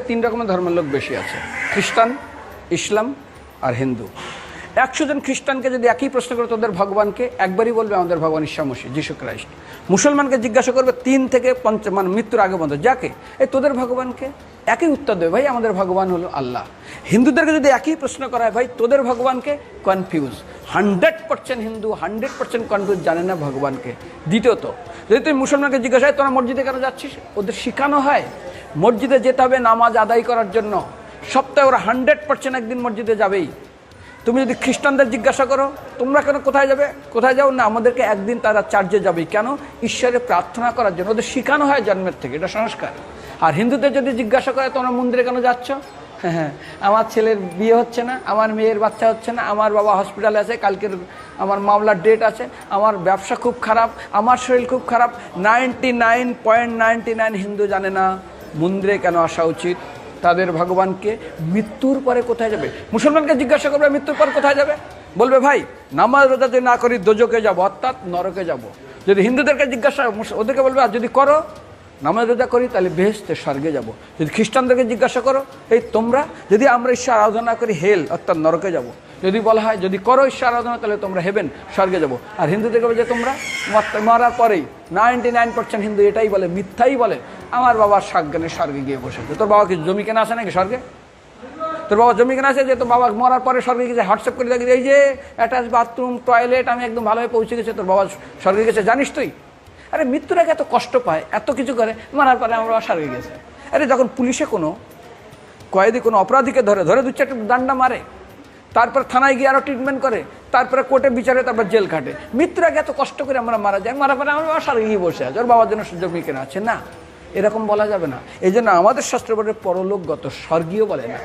তিন রকমের ধর্মের লোক বেশি আছে, খ্রিস্টান, ইসলাম আর হিন্দু। 100 জন খ্রিস্টানকে যদি একই প্রশ্ন করে তোদের ভগবানকে, একবারই বলবে আমাদের ভগবান ঈসা মসীহ, যিশু খ্রাইস্ট। মুসলমানকে জিজ্ঞাসা করবে 3 থেকে 5 মানে মৃত্যুর আগে পর্যন্ত, যাকে এই তোদের ভগবানকে, একই উত্তর দেবে, ভাই আমাদের ভগবান হলো আল্লাহ। হিন্দুদেরকে যদি একই প্রশ্ন করা হয়, ভাই তোদের ভগবানকে, কনফিউজ। 100% হিন্দু 100% কনফিউজ, জানে না ভগবানকে। দ্বিতীয়ত, যদি তুমি মুসলমানকে জিজ্ঞাসা হয় তোরা মসজিদে কেন যাচ্ছিস, ওদের শেখানো হয় মসজিদে যেতে হবে নামাজ আদায় করার জন্য। সপ্তাহে ওরা 100% একদিন মসজিদে যাবেই। তুমি যদি খ্রিস্টানদের জিজ্ঞাসা করো তোমরা কেন কোথায় যাবে, কোথায় যাও না, আমাদেরকে একদিন তারা চার্চে যাবেই। কেন? ঈশ্বরে প্রার্থনা করার জন্য, ওদের শেখানো হয় জন্মের থেকে, এটা সংস্কার। আর হিন্দুদের যদি জিজ্ঞাসা করে তোমরা মন্দিরে কেন যাচ্ছ, হ্যাঁ আমার ছেলের বিয়ে হচ্ছে না, আমার মেয়ের বাচ্চা হচ্ছে না, আমার বাবা হসপিটালে আছে, কালকের আমার মামলার ডেট আছে, আমার ব্যবসা খুব খারাপ, আমার শরীর খুব খারাপ। 99.99 হিন্দু জানে না মন্দিরে কেন আসা উচিত, তাদের ভগবানকে মৃত্যুর পরে কোথায় যাবে। মুসলমানকে জিজ্ঞাসা করবে মৃত্যুর পর কোথায় যাবে, বলবে ভাই নামাজ রোজা যদি না করি দোজকে যাব, অর্থাৎ নরকে যাব। যদি হিন্দুদেরকে জিজ্ঞাসা, ওদেরকে বলবে আর যদি করো নামাজ রোজা করি তাহলে বেহেশতে স্বর্গে যাব। যদি খ্রিস্টানদেরকে জিজ্ঞাসা করো, এই তোমরা যদি আমরা ঈশ্বর আরাধনা করি হেল অর্থাৎ নরকে যাব। যদি বলা হয় যদি করো ঈশ্বর আরাধনা তাহলে তোমরা হেভেন স্বর্গে যাব। আর হিন্দুদেরকে বলে যে তোমরা মরার পরেই 99% হিন্দু এটাই বলে, মিথ্যাই বলে, আমার বাবার সাজ্ঞানে স্বর্গে গিয়ে বসেছে। তোর বাবা কি জমি কেনা আছে নাকি স্বর্গে? তোর বাবা জমি কেনা আছে যে তোর বাবা মরার পরে স্বর্গে গেছে, হোয়াটসঅ্যাপ করে দেখি এই যে অ্যাটাচ বাথরুম টয়লেট আমি একদম ভালোভাবে পৌঁছে গেছে, তোর বাবা স্বর্গে গেছে জানিস তুই? আরে মৃত্যুর আগে এত কষ্ট পায়, এত কিছু করে, মারার পরে আমার বাবা স্বর্গে গেছে। আরে যখন পুলিশে কোনো কয়েদি কোনো অপরাধীকে ধরে 2-4টা ডান্ডা মারে, তারপর থানায় গিয়ে আরও ট্রিটমেন্ট করে, তারপরে কোর্টে বিচারে, তারপর জেল খাটে, মৃত্যুর আগে এত কষ্ট করে আমরা মারা যাই, মারা পরে আমার বাবা স্বর্গে গিয়ে বসে আছে, ওর বাবার জন্য জমি কেনা আছে। না, এরকম বলা যাবে না। এই জন্য আমাদের শাস্ত্র বলে পরলোকগত, স্বর্গীয় বলে না।